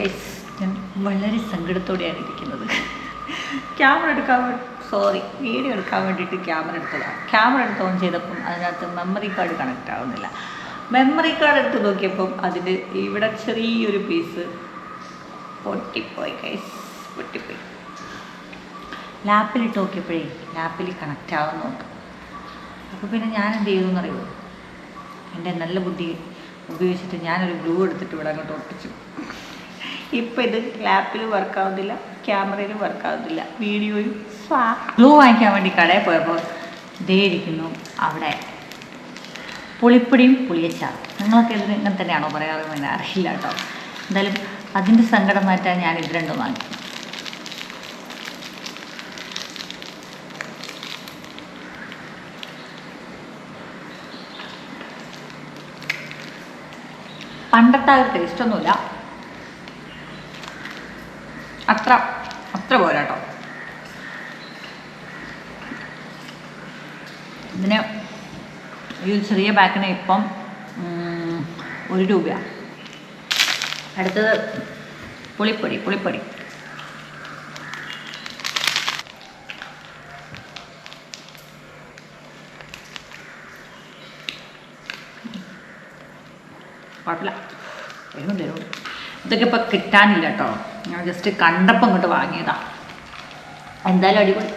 Guys, ഞാൻ വളരെ സങ്കടത്തോടെയാണ് ഇരിക്കുന്നത്. വീഡിയോ എടുക്കാൻ വേണ്ടിയിട്ട് ക്യാമറ എടുത്തതാണ്. ക്യാമറ എടുത്ത് ഓൺ ചെയ്തപ്പം അതിനകത്ത് മെമ്മറി കാർഡ് കണക്റ്റ് ആവുന്നില്ല. മെമ്മറി കാർഡ് എടുത്ത് നോക്കിയപ്പം അതിൻ്റെ ഇവിടെ ചെറിയൊരു പീസ് പൊട്ടിപ്പോയി ഗൈസ്, പൊട്ടിപ്പോയി. ലാപ്പിലിട്ട് നോക്കിയപ്പോഴേ ലാപ്പിൽ കണക്റ്റ് ആവുന്നുണ്ട്. അപ്പോൾ പിന്നെ ഞാൻ എന്ത് ചെയ്തു എന്നറിയുമോ? എൻ്റെ നല്ല ബുദ്ധി ഉപയോഗിച്ചിട്ട് ഞാനൊരു ഗ്ലൂ എടുത്തിട്ട് ഇവിടെ അങ്ങോട്ട് ഒട്ടിച്ചു. ഇപ്പം ഇത് ലാപ്പിൽ വർക്കാവുന്നില്ല, ക്യാമറയിലും വർക്കാവുന്നില്ല, വീഡിയോയും ഗ്ലൂ വാങ്ങിക്കാൻ വേണ്ടി കടയിൽ പോയപ്പോൾ ഇതേ ഇരിക്കുന്നു അവിടെ പുളിപ്പൊടിയും പുളിയച്ചാറും. നിങ്ങളൊക്കെ ഇതിന് ഇങ്ങനെ തന്നെയാണോ പറയാറെന്ന് അറിയില്ല കേട്ടോ. എന്തായാലും അതിൻ്റെ സങ്കടം മാറ്റാൻ ഞാൻ ഇത് രണ്ടും വാങ്ങി. പണ്ടത്തെ ഒരു ടേസ്റ്റൊന്നുമില്ല, അത്ര പോരാട്ടോ. ഇതിന് ഈ ചെറിയ പാക്കിന് ഇപ്പം 1 രൂപയാണ്. അടുത്തത് പുളിപ്പൊടി. കുഴപ്പമില്ല, തരും. ഇതൊക്കെ ഇപ്പം കിട്ടാനില്ല കേട്ടോ. ഞാൻ ജസ്റ്റ് കണ്ടപ്പം ഇങ്ങോട്ട് വാങ്ങിയതാണ്. എന്തായാലും അടിപൊളി.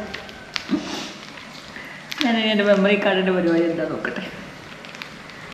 ഞാൻ എൻ്റെ മെമ്മറി കാർഡിൻ്റെ പരിപാടി എന്താ നോക്കട്ടെ.